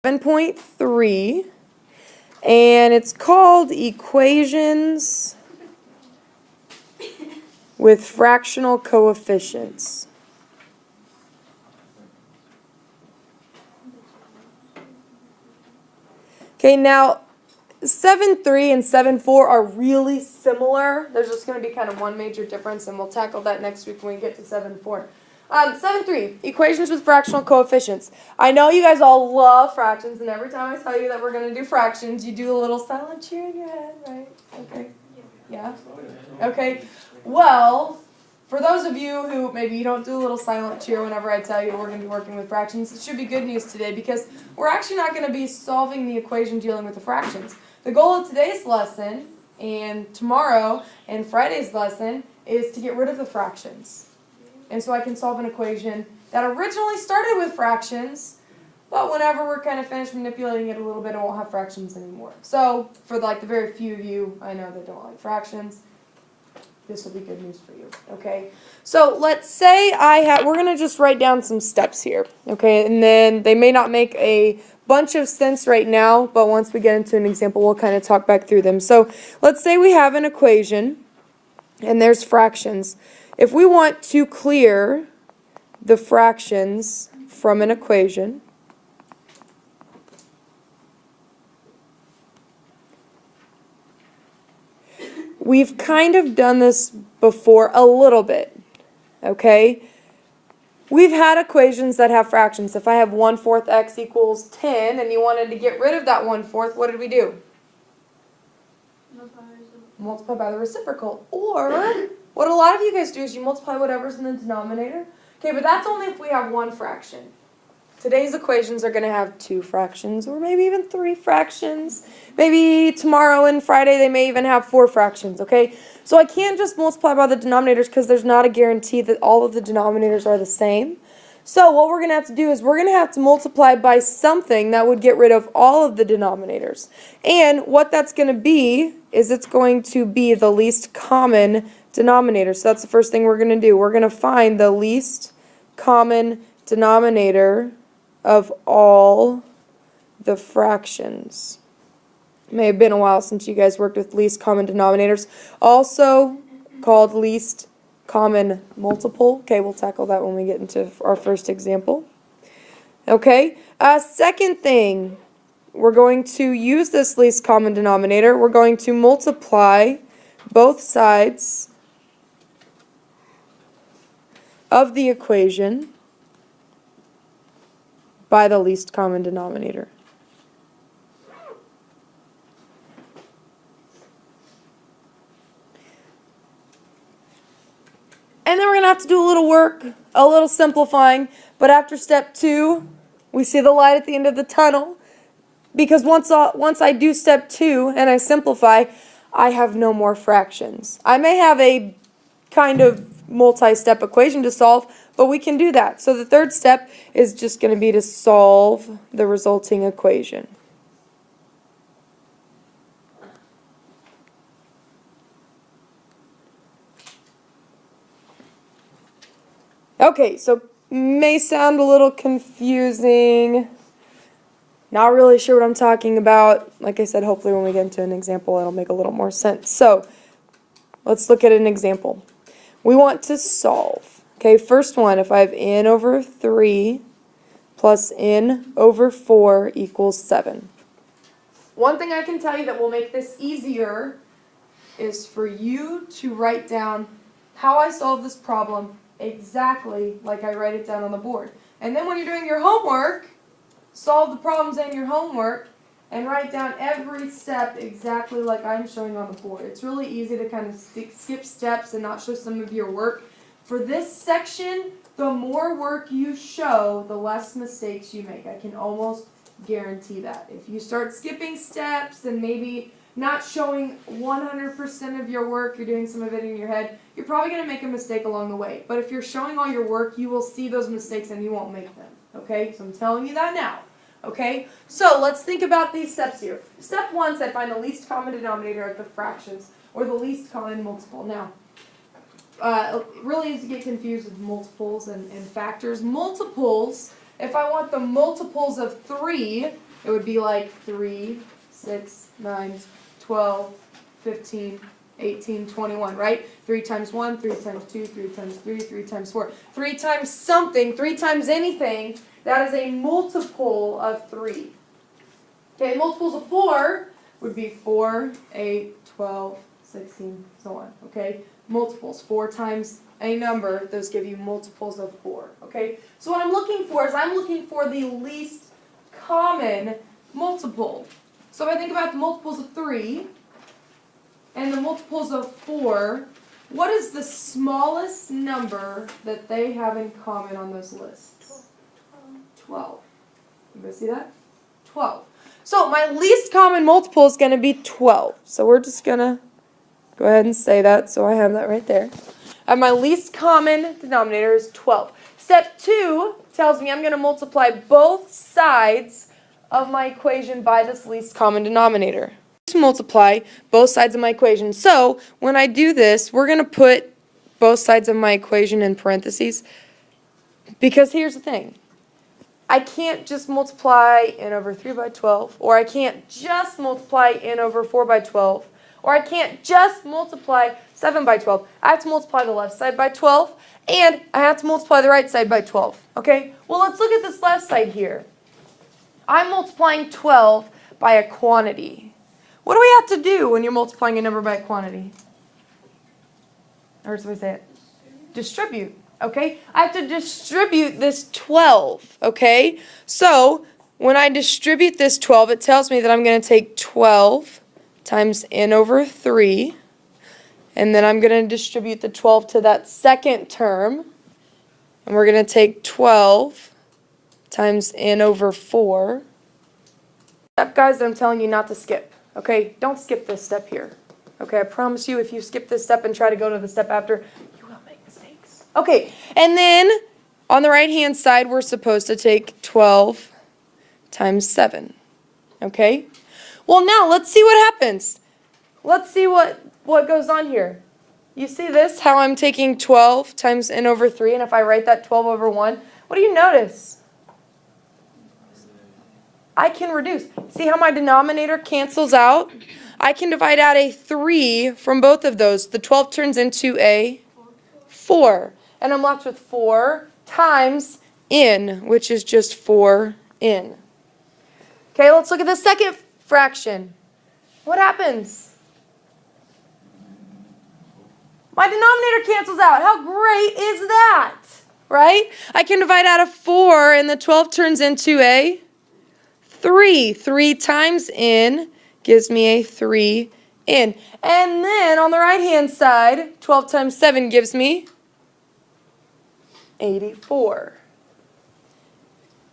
7.3, and it's called Equations with Fractional Coefficients. Okay, now 7.3 and 7.4 are really similar. There's just going to be kind of one major difference, and we'll tackle that next week when we get to 7.4. 7.3, equations with fractional coefficients. I know you guys all love fractions, and every time I tell you that we're going to do fractions, you do a little silent cheer in your head, right? Okay. Yeah? Okay. Well, for those of you who maybe you don't do a little silent cheer whenever I tell you we're going to be working with fractions, it should be good news today because we're actually not going to be solving the equation dealing with the fractions. The goal of today's lesson and tomorrow and Friday's lesson is to get rid of the fractions. And so I can solve an equation that originally started with fractions, but whenever we're kind of finished manipulating it a little bit, it won't have fractions anymore. So for like the very few of you I know that don't like fractions, this will be good news for you, okay? So let's say we're going to just write down some steps here, okay? And then they may not make a bunch of sense right now, but once we get into an example, we'll kind of talk back through them. So let's say we have an equation, and there's fractions. If we want to clear the fractions from an equation, we've kind of done this before a little bit, okay? We've had equations that have fractions. If I have 1/4 x equals 10 and you wanted to get rid of that 1/4, what did we do? Multiply by the reciprocal. Or what a lot of you guys do is you multiply whatever's in the denominator. Okay, but that's only if we have one fraction. Today's equations are going to have 2 fractions or maybe even 3 fractions. Maybe tomorrow and Friday they may even have 4 fractions, okay? So I can't just multiply by the denominators because there's not a guarantee that all of the denominators are the same. So what we're going to have to do is we're going to have to multiply by something that would get rid of all of the denominators. And what that's going to be is it's going to be the least common denominator. So that's the first thing we're going to do. We're going to find the least common denominator of all the fractions. It may have been a while since you guys worked with least common denominators. Also called least common multiple. Okay, we'll tackle that when we get into our first example. Okay, second thing, we're going to use this least common denominator. We're going to multiply both sides of the equation by the least common denominator. And then we're going to have to do a little work, a little simplifying. But after step 2, we see the light at the end of the tunnel. Because once I do step 2 and I simplify, I have no more fractions. I may have a kind of multi-step equation to solve, but we can do that. So the third step is just going to be to solve the resulting equation. Okay, so may sound a little confusing. Not really sure what I'm talking about. Like I said, hopefully when we get into an example, it'll make a little more sense. So let's look at an example. We want to solve. Okay, first one, if I have n over 3 plus n over 4 equals 7. One thing I can tell you that will make this easier is for you to write down how I solve this problem exactly like I write it down on the board. And then when you're doing your homework, solve the problems in your homework and write down every step exactly like I'm showing on the board. It's really easy to kind of skip steps and not show some of your work. For this section, the more work you show, the less mistakes you make. I can almost guarantee that. If you start skipping steps and maybe not showing 100% of your work, you're doing some of it in your head, you're probably going to make a mistake along the way. But if you're showing all your work, you will see those mistakes and you won't make them. Okay? So I'm telling you that now. Okay? So let's think about these steps here. Step 1 said find the least common denominator of the fractions, or the least common multiple. Now, really easy to get confused with multiples and factors. Multiples, if I want the multiples of 3, it would be like 3, 6, 9, 12, 15, 18, 21, right? 3 times 1, 3 times 2, 3 times 3, 3 times 4. 3 times something, 3 times anything, that is a multiple of 3. Okay, multiples of 4 would be 4, 8, 12, 16, so on. Okay, multiples. 4 times a number, those give you multiples of 4. Okay, so what I'm looking for is I'm looking for the least common multiple. So if I think about the multiples of 3 and the multiples of 4, what is the smallest number that they have in common on those lists? 12. Anybody see that? 12. So my least common multiple is going to be 12. So we're just going to go ahead and say that, so I have that right there. And my least common denominator is 12. Step 2 tells me I'm going to multiply both sides of my equation by this least common denominator. To multiply both sides of my equation. So when I do this, we're going to put both sides of my equation in parentheses, because here's the thing. I can't just multiply n over 3 by 12, or I can't just multiply n over 4 by 12, or I can't just multiply 7 by 12. I have to multiply the left side by 12, and I have to multiply the right side by 12. Okay? Well, let's look at this left side here. I'm multiplying 12 by a quantity. What do we have to do when you're multiplying a number by a quantity? Or somebody say it? Distribute. Okay? I have to distribute this 12. Okay? So, when I distribute this 12, it tells me that I'm going to take 12 times n over 3. And then I'm going to distribute the 12 to that second term. And we're going to take 12 times n over 4. Step, guys, that I'm telling you not to skip. Okay? Don't skip this step here. Okay? I promise you, if you skip this step and try to go to the step after, you will make mistakes. Okay. And then, on the right-hand side, we're supposed to take 12 times 7. Okay? Well, now, let's see what happens. Let's see what goes on here. You see this? How I'm taking 12 times n over 3, and if I write that 12 over 1, what do you notice? I can reduce. See how my denominator cancels out? I can divide out a 3 from both of those. The 12 turns into a 4. And I'm left with 4 times n, which is just 4n. Okay, let's look at the second fraction. What happens? My denominator cancels out. How great is that? Right? I can divide out a 4, and the 12 turns into a 3. 3 times n gives me a 3n. And then on the right-hand side, 12 times 7 gives me 84.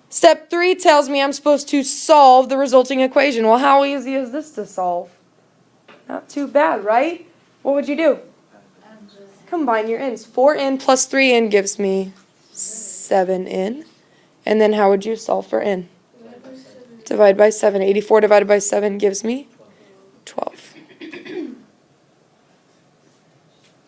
Step 3 tells me I'm supposed to solve the resulting equation. Well, how easy is this to solve? Not too bad, right? What would you do? Combine your n's. 4n plus 3n gives me 7n. And then how would you solve for n? Divide by 7. 84 divided by 7 gives me 12.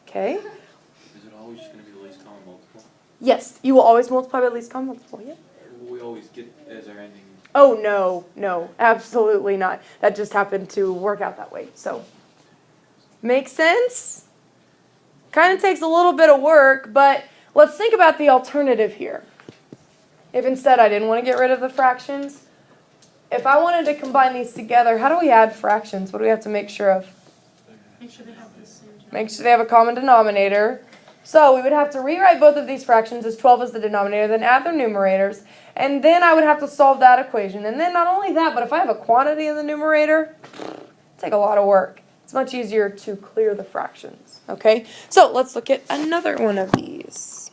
Okay? Is it always just going to be the least common multiple? Yes, you will always multiply by the least common multiple, yeah? Will we always get as our ending? Oh, no, absolutely not. That just happened to work out that way. So, make sense? Kind of takes a little bit of work, but let's think about the alternative here. If instead I didn't want to get rid of the fractions, if I wanted to combine these together, how do we add fractions? What do we have to make sure of? Make sure they have the same Make sure they have a common denominator. So we would have to rewrite both of these fractions as 12 as the denominator, then add their numerators, and then I would have to solve that equation. And then not only that, but if I have a quantity in the numerator, it'd take a lot of work. It's much easier to clear the fractions. Okay? So let's look at another one of these.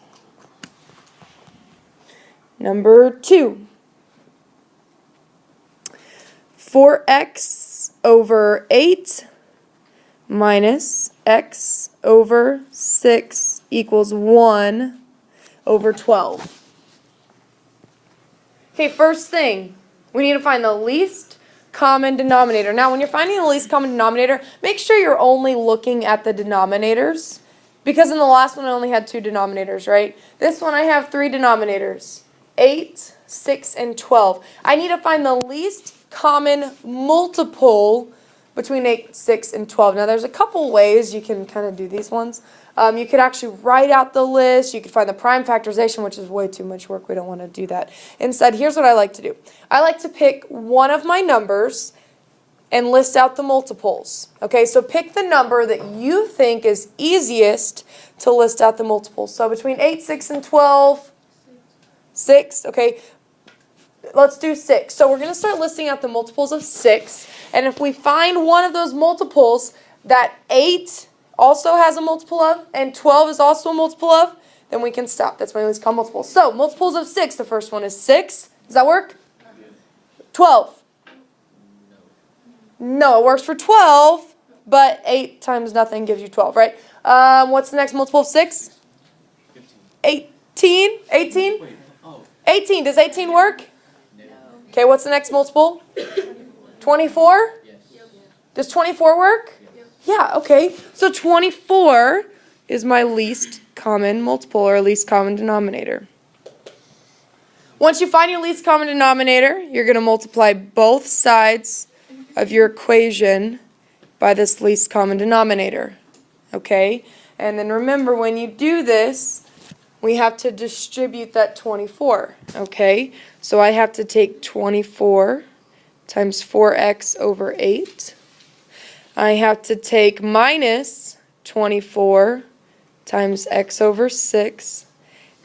Number 2. 4x over 8 minus x over 6 equals 1 over 12. Okay, first thing, we need to find the least common denominator. Now, when you're finding the least common denominator, make sure you're only looking at the denominators, because in the last one I only had 2 denominators, right? This one I have 3 denominators, 8 6, and 12. I need to find the least common multiple between 8, 6, and 12. Now, there's a couple ways you can kind of do these ones. You could actually write out the list. You could find the prime factorization, which is way too much work. We don't want to do that. Instead, here's what I like to do. I like to pick one of my numbers and list out the multiples. Okay, so pick the number that you think is easiest to list out the multiples. So between 8, 6, and 12, 6, okay. Let's do 6. So we're going to start listing out the multiples of 6. And if we find one of those multiples that 8 also has a multiple of and 12 is also a multiple of, then we can stop. That's my least common multiple. So multiples of 6, the first one is 6. Does that work? 12. No, it works for 12, but 8 times nothing gives you 12, right? What's the next multiple of 6? 18. 18? Wait, oh, 18. Does 18 work? Okay, what's the next multiple? 24? yes. Does 24 work? Yeah, okay. So 24 is my least common multiple or least common denominator. Once you find your least common denominator, you're going to multiply both sides of your equation by this least common denominator. Okay? And then remember, when you do this, we have to distribute that 24. Okay? So I have to take 24 times 4x over 8. I have to take minus 24 times x over 6.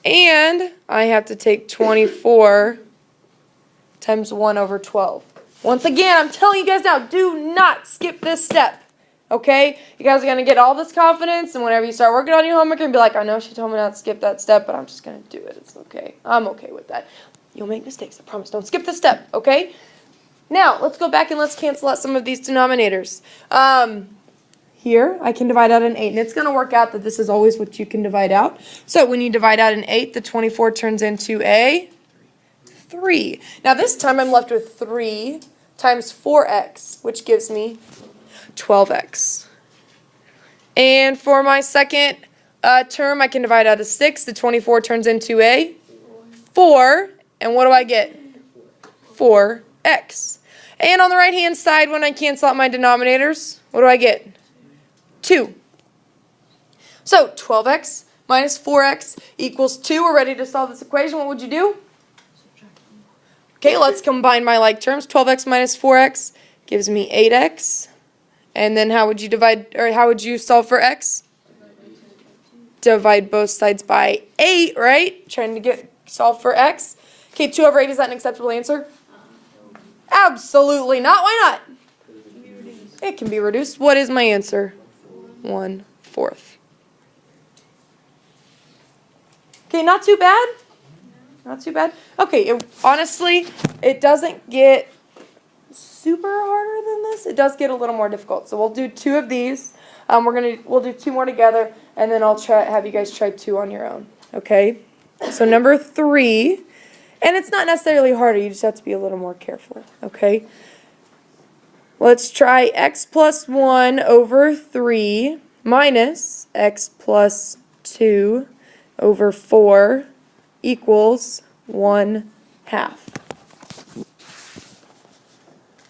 And I have to take 24 times 1 over 12. Once again, I'm telling you guys now, do not skip this step. Okay? You guys are going to get all this confidence, and whenever you start working on your homework, you're going to be like, I know she told me not to skip that step, but I'm just going to do it. It's okay. I'm okay with that. You'll make mistakes, I promise. Don't skip this step, okay? Now, let's go back and let's cancel out some of these denominators. Here, I can divide out an 8, and it's going to work out that this is always what you can divide out. So when you divide out an 8, the 24 turns into a 3. Now this time I'm left with 3 times 4x, which gives me 12x. And for my second term, I can divide out a 6. The 24 turns into a 4. And what do I get? 4x. And on the right-hand side, when I cancel out my denominators, what do I get? 2. So 12x minus 4x equals 2. We're ready to solve this equation. What would you do? Okay, let's combine my like terms. 12x minus 4x gives me 8x. And then how would you divide, or how would you solve for x? Divide both sides by 8, right? Trying to solve for x. Okay, 2 over 8, is that an acceptable answer? Absolutely not. Why not? It can be reduced. What is my answer? 1/4. Okay, not too bad. Not too bad. Okay, honestly, it doesn't get super harder than this. It does get a little more difficult. So we'll do 2 of these. We'll do 2 more together, and then I'll have you guys try 2 on your own. Okay? So number 3, and it's not necessarily harder. You just have to be a little more careful. Okay? Let's try x plus 1 over 3 minus x plus 2 over 4 equals 1/2.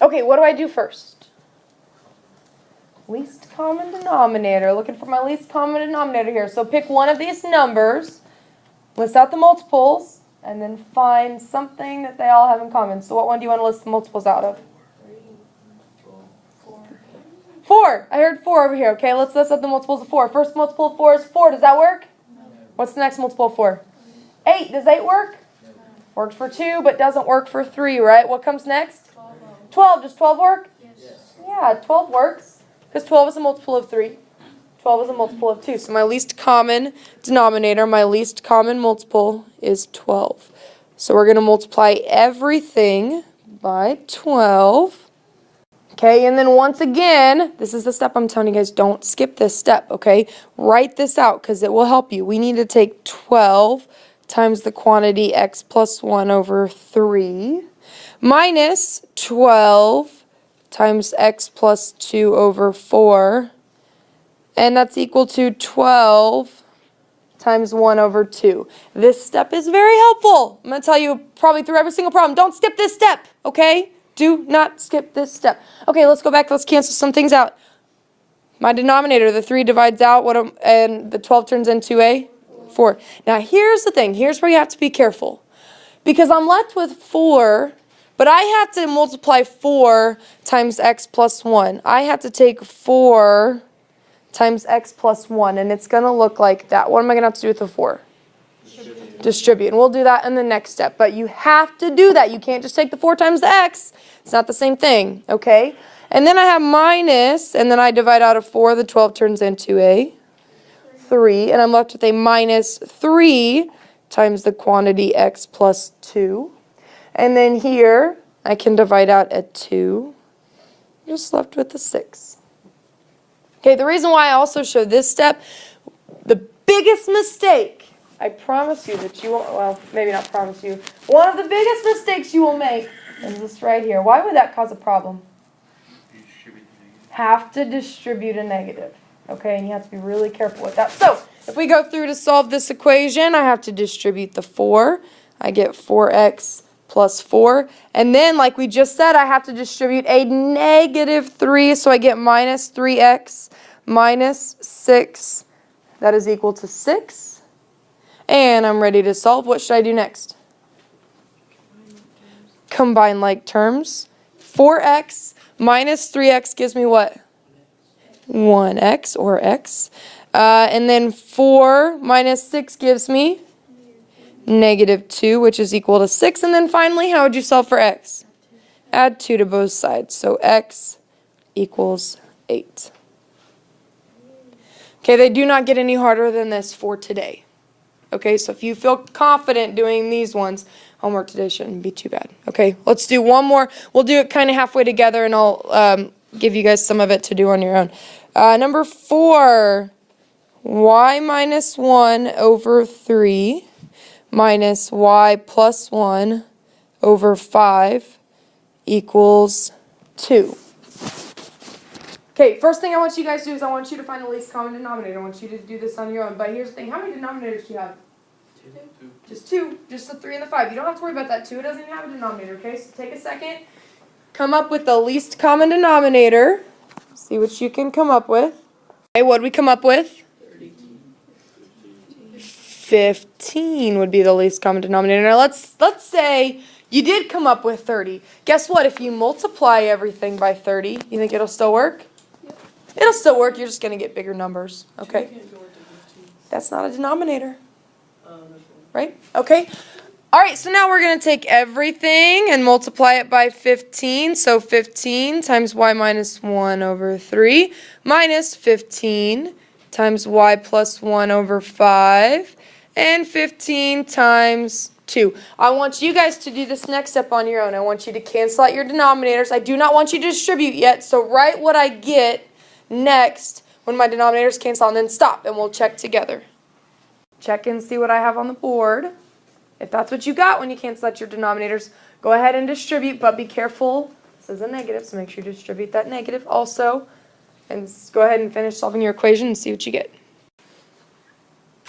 Okay, what do I do first? Least common denominator. Looking for my least common denominator here. So pick one of these numbers, list out the multiples, and then find something that they all have in common. So what one do you want to list the multiples out of? 4. I heard 4 over here. Okay, let's list out the multiples of 4. First multiple of 4 is 4. Does that work? No. What's the next multiple of 4? 8. Does 8 work? No. Works for 2, but doesn't work for 3, right? What comes next? 12. Does 12 work? Yes. Yeah, 12 works. Because 12 is a multiple of 3. 12 is a multiple of 2. So my least common denominator, my least common multiple is 12. So we're going to multiply everything by 12. Okay, and then once again, this is the step I'm telling you guys, don't skip this step, okay? Write this out because it will help you. We need to take 12 times the quantity x plus 1 over 3 minus 12 times x plus 2 over 4, and that's equal to 12 times 1 over 2. This step is very helpful. I'm going to tell you probably through every single problem. Don't skip this step, okay? Do not skip this step. Okay, let's go back. Let's cancel some things out. My denominator, the 3 divides out, and the 12 turns into a 4. Now, here's the thing. Here's where you have to be careful. Because I'm left with 4, but I have to multiply 4 times x plus 1. I have to take 4 times x plus 1, and it's going to look like that. What am I going to have to do with the 4? Distribute. And we'll do that in the next step. But you have to do that. You can't just take the 4 times the x. It's not the same thing, okay? And then I have minus, and then I divide out of 4. The 12 turns into a 3. And I'm left with a minus 3 times the quantity x plus 2. And then here, I can divide out a 2. Just left with a 6. Okay, the reason why I also show this step, the biggest mistake, I promise you that you won't, well, maybe not promise you, one of the biggest mistakes you will make is this right here. Why would that cause a problem? You distribute the negative. Have to distribute a negative. Okay, and you have to be really careful with that. So, if we go through to solve this equation, I have to distribute the 4. I get 4x plus 4. And then, like we just said, I have to distribute a negative 3. So I get minus 3x minus 6. That is equal to 6. And I'm ready to solve. What should I do next? Combine like terms. 4x minus 3x gives me what? 1x or x. And then 4 minus 6 gives me negative 2, which is equal to 6. And then finally, how would you solve for x? Add 2 to both sides. So x equals 8. Okay, they do not get any harder than this for today. Okay, so if you feel confident doing these ones, homework today shouldn't be too bad. Okay, let's do one more. We'll do it kind of halfway together, and I'll give you guys some of it to do on your own. Number 4, y minus 1 over 3 minus y plus 1 over 5 equals 2. Okay, first thing I want you guys to do is I want you to find the least common denominator. I want you to do this on your own. But here's the thing. How many denominators do you have? 2. Just 2. Just the 3 and the 5. You don't have to worry about that 2. It doesn't even have a denominator, okay? So take a second. Come up with the least common denominator. See what you can come up with. Okay, what did we come up with? 15 would be the least common denominator. Now let's say you did come up with 30. Guess what? If you multiply everything by 30, you think it'll still work? Yep. It'll still work. You're just going to get bigger numbers. Okay? That's not a denominator. Right? Okay? All right, so now we're going to take everything and multiply it by 15. So 15 times y minus 1 over 3 minus 15 times y plus 1 over 5 and 15 times 2. I want you guys to do this next step on your own. I want you to cancel out your denominators. I do not want you to distribute yet, so write what I get next when my denominators cancel out, and then stop, and we'll check together. Check and see what I have on the board. If that's what you got when you cancel out your denominators, go ahead and distribute, but be careful. This is a negative, so make sure you distribute that negative also. And go ahead and finish solving your equation and see what you get.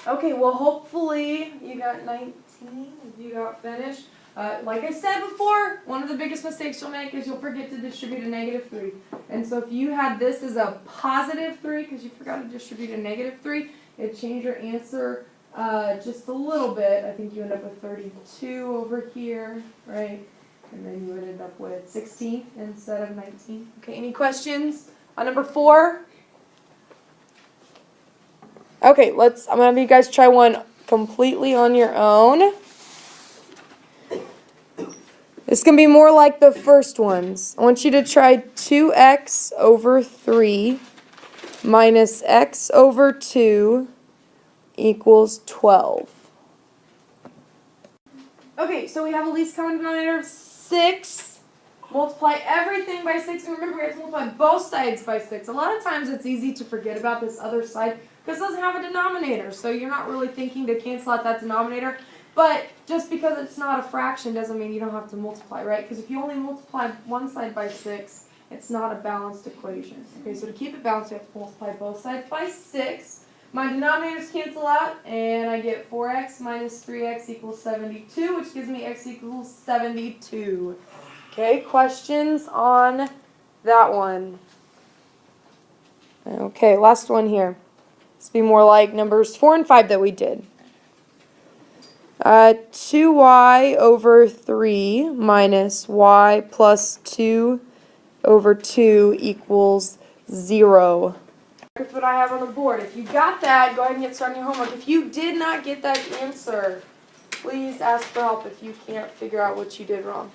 Okay, well, hopefully you got 19 if you got finished. Like I said before, one of the biggest mistakes you'll make is you'll forget to distribute a negative 3. And so if you had this as a positive 3 because you forgot to distribute a negative 3, it'd change your answer just a little bit. I think you end up with 32 over here, right? And then you would end up with 16 instead of 19. Okay, any questions on number 4? Okay, I'm going to have you guys try one completely on your own. This can be more like the first ones. I want you to try 2x over 3 minus x over 2 equals 12. Okay, so we have a least common denominator of 6. Multiply everything by 6, and remember we have to multiply both sides by 6. A lot of times it's easy to forget about this other side because it doesn't have a denominator, so you're not really thinking to cancel out that denominator. But just because it's not a fraction doesn't mean you don't have to multiply, right? Because if you only multiply one side by 6, it's not a balanced equation. Okay, so to keep it balanced, we have to multiply both sides by 6. My denominators cancel out, and I get 4x minus 3x equals 72, which gives me x equals 72. Okay, questions on that one? Okay, last one here. This will be more like numbers 4 and 5 that we did. 2y over 3 minus y plus 2 over 2 equals 0. That's what I have on the board. If you got that, go ahead and get started on your homework. If you did not get that answer, please ask for help if you can't figure out what you did wrong.